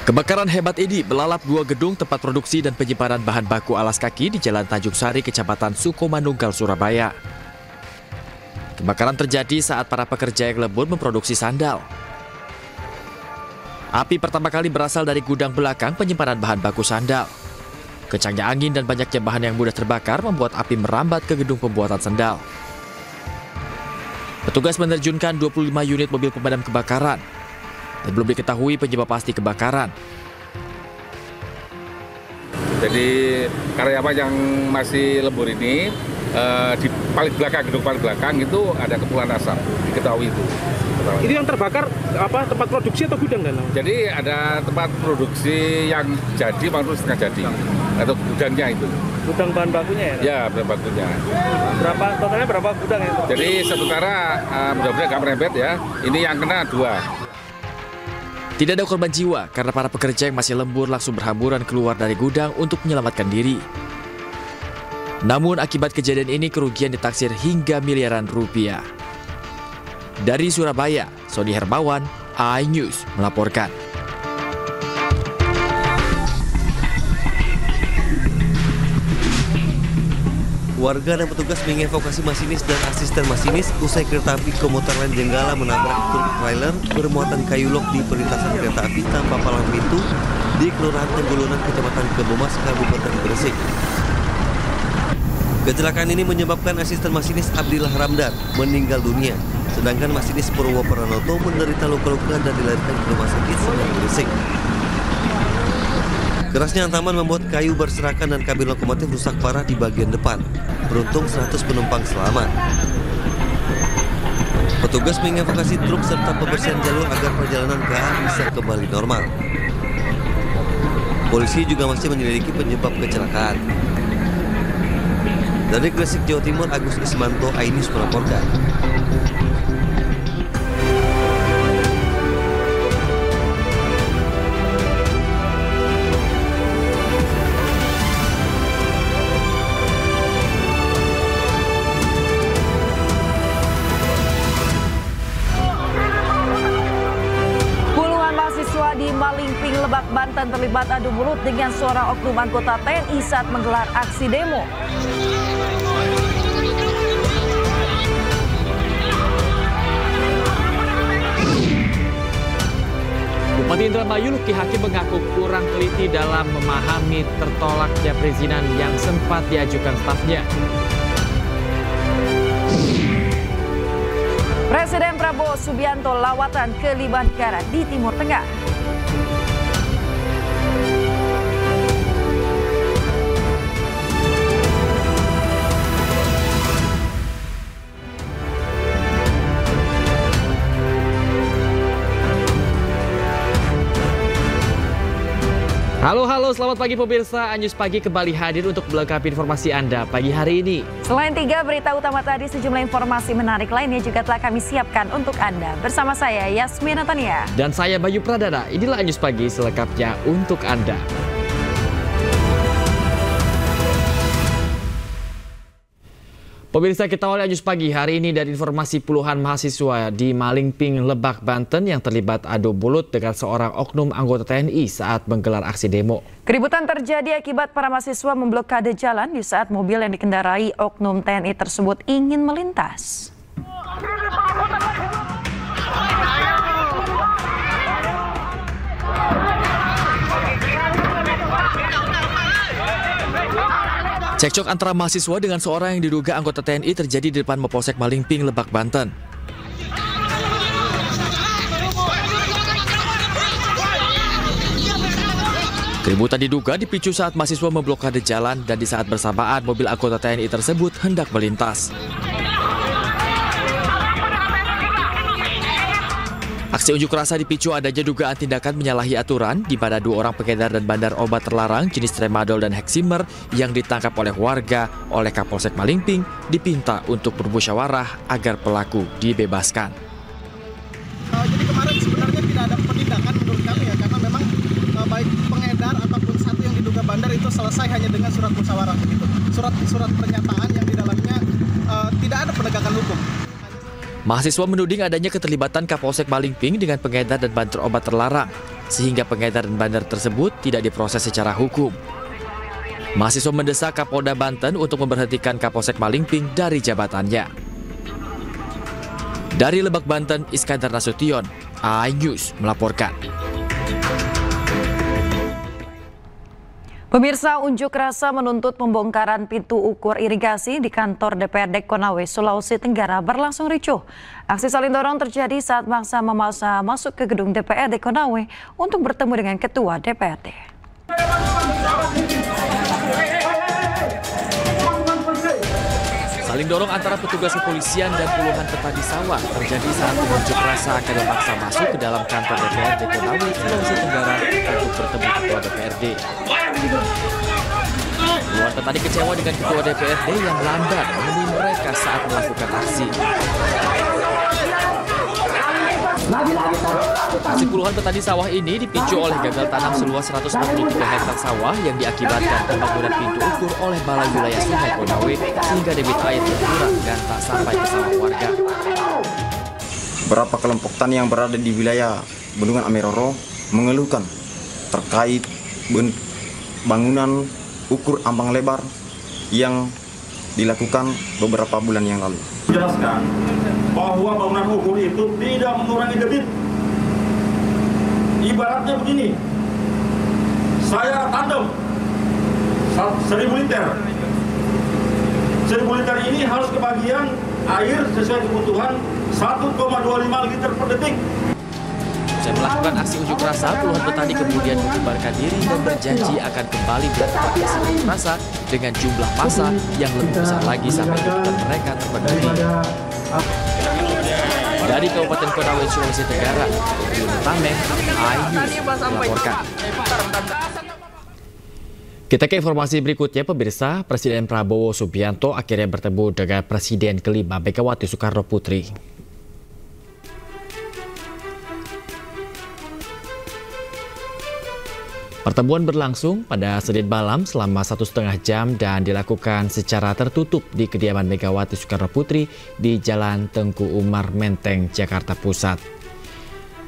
Kebakaran hebat ini melalap dua gedung tempat produksi dan penyimpanan bahan baku alas kaki di Jalan Tanjung Sari, Kecamatan Sukomanunggal, Surabaya. Kebakaran terjadi saat para pekerja yang lembur memproduksi sandal. Api pertama kali berasal dari gudang belakang penyimpanan bahan baku sandal. Kencangnya angin dan banyaknya bahan yang mudah terbakar membuat api merambat ke gedung pembuatan sandal. Petugas menerjunkan 25 unit mobil pemadam kebakaran. Dan belum diketahui penyebab pasti kebakaran. Jadi karyawan yang masih lembur ini di paling belakang, gedung paling belakang itu ada kepulan asap, diketahui itu. Itu yang terbakar apa, tempat produksi atau gudang kan? Jadi ada tempat produksi yang jadi maupun setengah jadi, atau gudangnya itu. Gudang bahan bakunya ya? Ya, bahan bakunya. Totalnya berapa gudang ya? Jadi sementara mudah-mudahan nggak merembet ya. Ini yang kena 2. Tidak ada korban jiwa karena para pekerja yang masih lembur langsung berhamburan keluar dari gudang untuk menyelamatkan diri. Namun akibat kejadian ini kerugian ditaksir hingga miliaran rupiah. Dari Surabaya, Sony Hermawan, iNews melaporkan. Warga dan petugas mengevakuasi masinis dan asisten masinis usai kereta api komuter lain Jenggala menabrak truk trailer bermuatan kayu lok di perlintasan kereta api tanpa palang pintu di Kelurahan Tenggulunan, Kecamatan Kebomas, Kabupaten Gresik. Kecelakaan ini menyebabkan asisten masinis Abdillah Ramdan meninggal dunia, sedangkan masinis Purwo Pranoto menderita luka-luka dan dilarikan ke rumah sakit Senen Gresik. Kerasnya hantaman membuat kayu berserakan dan kabin lokomotif rusak parah di bagian depan. Beruntung 100 penumpang selamat. Petugas mengevakuasi truk serta pembersihan jalur agar perjalanan KA bisa kembali normal. Polisi juga masih menyelidiki penyebab kecelakaan. Dari Gresik, Jawa Timur, Agus Ismanto, iNews melaporkan. Di Malingping, Lebak, Banten terlibat adu mulut dengan seorang oknum anggota TNI saat menggelar aksi demo. Bupati Indramayu Luki Hakim mengaku kurang teliti dalam memahami tertolaknya perizinan yang sempat diajukan stafnya. Presiden Prabowo Subianto lawatan ke 5 negara di Timur Tengah. Halo, selamat pagi pemirsa. iNews Pagi kembali hadir untuk melengkapi informasi Anda pagi hari ini. Selain 3 berita utama tadi, sejumlah informasi menarik lainnya juga telah kami siapkan untuk Anda. Bersama saya, Yasmin Natania. Dan saya, Bayu Pradana. Inilah iNews Pagi selengkapnya untuk Anda. Pemirsa, kita awali iNews Pagi hari ini dari informasi puluhan mahasiswa di Malingping, Lebak, Banten yang terlibat adu mulut dengan seorang oknum anggota TNI saat menggelar aksi demo. Keributan terjadi akibat para mahasiswa memblokade jalan di saat mobil yang dikendarai oknum TNI tersebut ingin melintas. Cekcok antara mahasiswa dengan seorang yang diduga anggota TNI terjadi di depan Mapolsek Malingping, Lebak, Banten. Keributan diduga dipicu saat mahasiswa memblokade jalan dan di saat bersamaan mobil anggota TNI tersebut hendak melintas. Aksi unjuk rasa dipicu adanya dugaan tindakan menyalahi aturan di mana 2 orang pengedar dan bandar obat terlarang jenis tramadol dan heximer yang ditangkap oleh warga oleh Kapolsek Malingping dipinta untuk bermusyawarah agar pelaku dibebaskan. Jadi kemarin sebenarnya tidak ada penindakan menurut kami ya, karena memang baik pengedar ataupun satu yang diduga bandar itu selesai hanya dengan surat musyawarah begitu. Surat pernyataan yang di dalamnya tidak ada penegakan hukum. Mahasiswa menuding adanya keterlibatan Kapolsek Malingping dengan pengedar dan bandar obat terlarang. sehingga pengedar dan bandar tersebut tidak diproses secara hukum. Mahasiswa mendesak Kapolda Banten untuk memberhentikan Kapolsek Malingping dari jabatannya. Dari Lebak, Banten, Iskandar Nasution, iNews melaporkan. Pemirsa, unjuk rasa menuntut pembongkaran pintu ukur irigasi di kantor DPRD Konawe, Sulawesi Tenggara berlangsung ricuh. Aksi saling dorong terjadi saat massa memaksa masuk ke gedung DPRD Konawe untuk bertemu dengan Ketua DPRD. Saling dorong antara petugas kepolisian dan puluhan petani sawah terjadi saat pengunjuk rasa akan memaksa masuk ke dalam kantor DPRD Konawe, Sulawesi Tenggara untuk bertemu Ketua DPRD. Puluhan petani kecewa dengan Ketua DPRD yang lambat menemui mereka saat melakukan aksi. Aksi puluhan petani sawah ini dipicu oleh gagal tanam seluas 163 hektar sawah yang diakibatkan pembangunan pintu ukur oleh Balai Wilayah Sungai Konawe sehingga debit air berkurang dan tak sampai ke sawah warga. Beberapa kelompok tani yang berada di wilayah Bendungan Ameroro mengeluhkan terkait bangunan ukur ambang lebar yang dilakukan beberapa bulan yang lalu. Jelaskan bahwa bangunan ukur itu tidak mengurangi debit. Ibaratnya begini, saya tandem 1000 liter. 1000 liter ini harus kebagian air sesuai kebutuhan 1,25 liter per detik. Usai melakukan aksi unjuk rasa, puluhan petani kemudian membubarkan diri dan berjanji akan kembali melakukan aksi unjuk rasa dengan jumlah massa yang lebih besar lagi sampai tuntutan mereka terpenuhi. Dari Kabupaten Konawe, Sulawesi Tenggara, Yunus Tameng, iNews melaporkan. Kita ke informasi berikutnya, pemirsa. Presiden Prabowo Subianto akhirnya bertemu dengan Presiden kelima Megawati Soekarno Putri. Pertemuan berlangsung pada Senin malam selama 1,5 jam dan dilakukan secara tertutup di kediaman Megawati Soekarno Putri di Jalan Tengku Umar Menteng, Jakarta Pusat.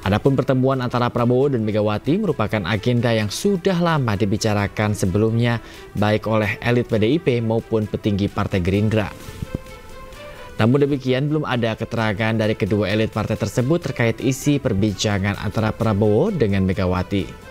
Adapun pertemuan antara Prabowo dan Megawati merupakan agenda yang sudah lama dibicarakan sebelumnya baik oleh elit PDIP maupun petinggi Partai Gerindra. Namun demikian, belum ada keterangan dari kedua elit partai tersebut terkait isi perbincangan antara Prabowo dengan Megawati.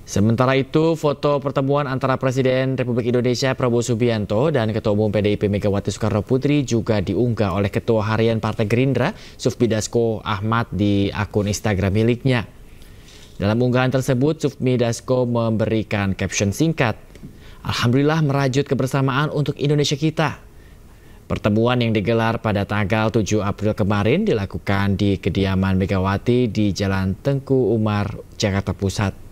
Sementara itu, foto pertemuan antara Presiden Republik Indonesia Prabowo Subianto dan Ketua Umum PDIP Megawati Soekarno Putri juga diunggah oleh Ketua Harian Partai Gerindra Sufmi Dasko Ahmad di akun Instagram miliknya. Dalam unggahan tersebut, Sufmi Dasko memberikan caption singkat, "Alhamdulillah merajut kebersamaan untuk Indonesia kita." Pertemuan yang digelar pada tanggal 7 April kemarin dilakukan di kediaman Megawati di Jalan Tengku Umar, Jakarta Pusat.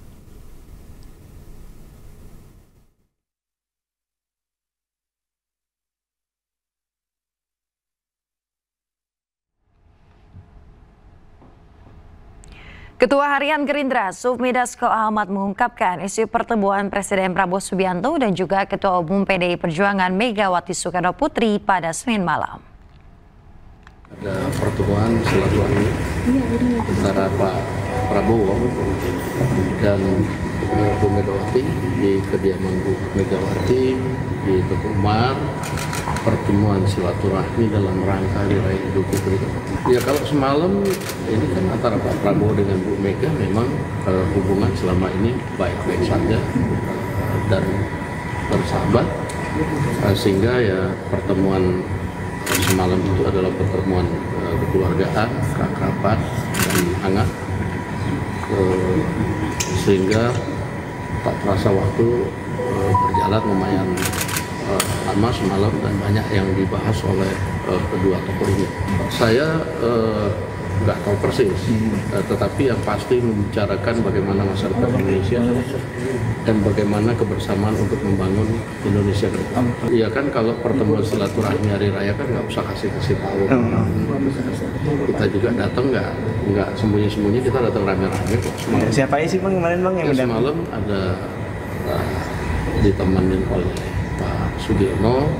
Ketua Harian Gerindra Sufmi Dasko Ahmad mengungkapkan isi pertemuan Presiden Prabowo Subianto dan juga Ketua Umum PDI Perjuangan Megawati Soekarno Putri pada Senin malam. Ada pertemuan silaturahmi antara Pak Prabowo dan Bu Megawati di kediaman Bu Megawati di Tengku Umar. Pertemuan silaturahmi dalam rangka Hari Raya Idul Fitri. Ya kalau semalam ini kan antara Pak Prabowo dengan Bu Mega memang hubungan selama ini baik-baik saja dan bersahabat, sehingga ya pertemuan semalam itu adalah pertemuan kekeluargaan, keakraban dan hangat, sehingga tak terasa waktu berjalan lumayan lama semalam dan banyak yang dibahas oleh kedua tokoh ini. Saya nggak tahu persis, tetapi yang pasti membicarakan bagaimana masa depan Indonesia dan bagaimana kebersamaan untuk membangun Indonesia ke depan. Iya kan, kalau pertemuan silaturahmi hari raya kan nggak usah kasih tahu. Kita juga datang nggak sembunyi-sembunyi, kita datang rame-rame kok. Siapa sih Bang kemarin Bang yang semalam ada ditemenin oleh Pak Sugiono,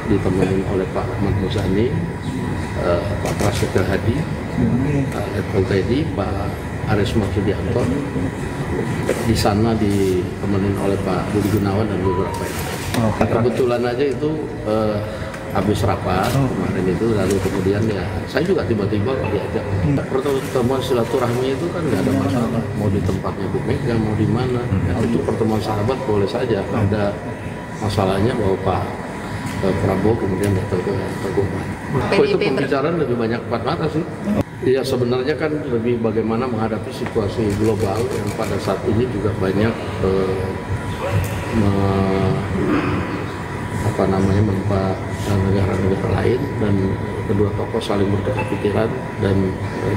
ditemenin oleh Pak Ahmad Muzani, Pak Prasetyo Hadi, Letkol Teddy, Pak Aris Marsudianto. Di sana ditemenin oleh Pak Budi Gunawan dan beberapa yang lain. Kebetulan aja itu habis rapat kemarin itu, lalu kemudian ya saya juga tiba-tiba diajak. Pertemuan silaturahmi itu kan nggak ada masalah, mau di tempatnya Bu Mega, mau di mana. Ya, itu pertemuan sahabat boleh saja. Ada masalahnya bahwa Pak Prabowo kemudian datang ke Tengkuman. Itu pembicaraan lebih banyak empat mata sih. Iya, sebenarnya kan lebih bagaimana menghadapi situasi global yang pada saat ini juga banyak menimpa negara-negara lain, dan kedua tokoh saling bertukar pikiran dan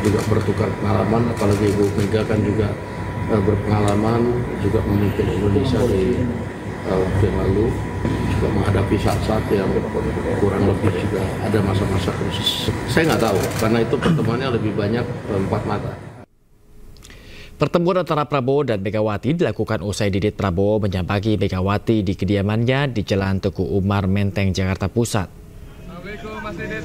juga bertukar pengalaman. Apalagi Ibu Mega kan juga berpengalaman juga memimpin Indonesia di waktu yang lalu, juga menghadapi saat-saat yang kurang lebih juga ada masa-masa krisis. Saya nggak tahu, karena itu pertemuannya lebih banyak empat mata. Pertemuan antara Prabowo dan Megawati dilakukan usai Didit Prabowo menyambangi Megawati di kediamannya di Jalan Teguh Umar, Menteng, Jakarta Pusat. Assalamualaikum Mas Didit.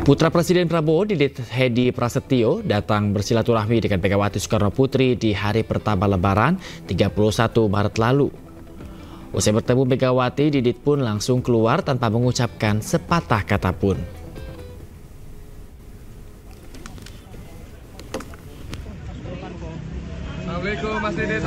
Putra Presiden Prabowo, Didit Hedi Prasetyo, datang bersilaturahmi dengan Megawati Soekarno Putri di hari pertama Lebaran 31 Maret lalu. Usai bertemu Megawati, Didit pun langsung keluar tanpa mengucapkan sepatah kata pun. Assalamualaikum Mas Didit.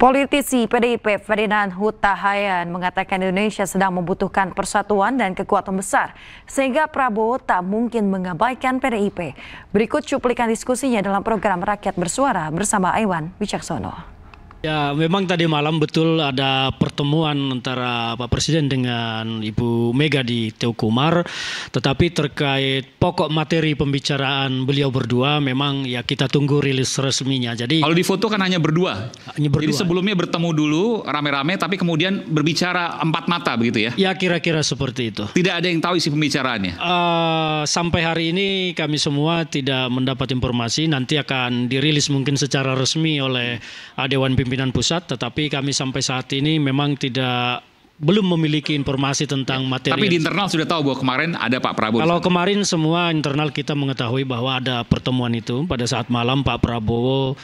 Politisi PDIP Ferdinand Huta Hayan mengatakan Indonesia sedang membutuhkan persatuan dan kekuatan besar, sehingga Prabowo tak mungkin mengabaikan PDIP. Berikut cuplikan diskusinya dalam program Rakyat Bersuara bersama Aiwan Wicaksono. Ya, memang tadi malam betul ada pertemuan antara Pak Presiden dengan Ibu Mega di Teguh Umar, tetapi terkait pokok materi pembicaraan beliau berdua memang ya kita tunggu rilis resminya. Jadi kalau di foto kan hanya berdua. Jadi sebelumnya bertemu dulu rame-rame, tapi kemudian berbicara empat mata begitu ya? Ya, kira-kira seperti itu. Tidak ada yang tahu isi pembicaraannya? Sampai hari ini kami semua tidak mendapat informasi. Nanti akan dirilis mungkin secara resmi oleh Dewan Pimpinan Pusat, tetapi kami sampai saat ini memang belum memiliki informasi tentang materi. Tapi di internal sudah tahu bahwa kemarin ada Pak Prabowo. Kalau kemarin semua internal kita mengetahui bahwa ada pertemuan itu pada saat malam Pak Prabowo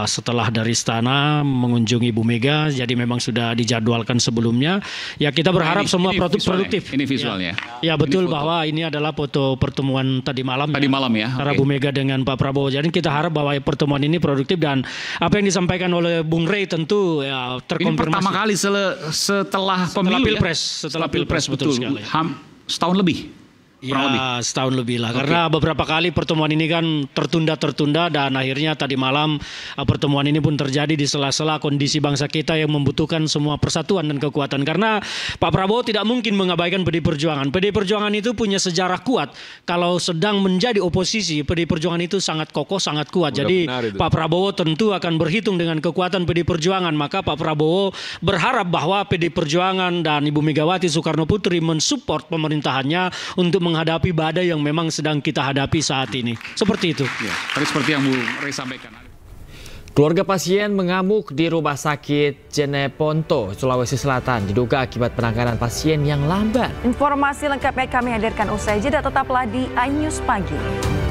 setelah dari istana mengunjungi Ibu Mega, jadi memang sudah dijadwalkan sebelumnya. Ya kita berharap semua produktif. Ini visualnya. Ya betul, bahwa ini adalah foto pertemuan tadi malam. Tadi malam ya. Antara Bu Mega dengan Pak Prabowo. Jadi kita harap bahwa pertemuan ini produktif, dan apa yang disampaikan oleh Bung Rey tentu ya terkonfirmasi. Ini pertama kali setelah pemilu Pilpres, setelah Pilpres betul sekali. Setahun lebih. Ya, setahun lebih lah. Karena beberapa kali pertemuan ini kan tertunda dan akhirnya tadi malam pertemuan ini pun terjadi di sela-sela kondisi bangsa kita yang membutuhkan semua persatuan dan kekuatan. Karena Pak Prabowo tidak mungkin mengabaikan PDI Perjuangan. PDI Perjuangan itu punya sejarah kuat. Kalau sedang menjadi oposisi, PDI Perjuangan itu sangat kokoh, sangat kuat. Jadi Pak Prabowo tentu akan berhitung dengan kekuatan PDI Perjuangan. Maka Pak Prabowo berharap bahwa PDI Perjuangan dan Ibu Megawati Soekarno Putri mensupport pemerintahannya untuk menghadapi badai yang memang sedang kita hadapi saat ini. Seperti itu. Ya, tadi seperti yang Bu Rey sampaikan. Keluarga pasien mengamuk di Rumah Sakit Jeneponto, Sulawesi Selatan, diduga akibat penanganan pasien yang lambat. Informasi lengkapnya kami hadirkan usai jeda, tetaplah di iNews Pagi.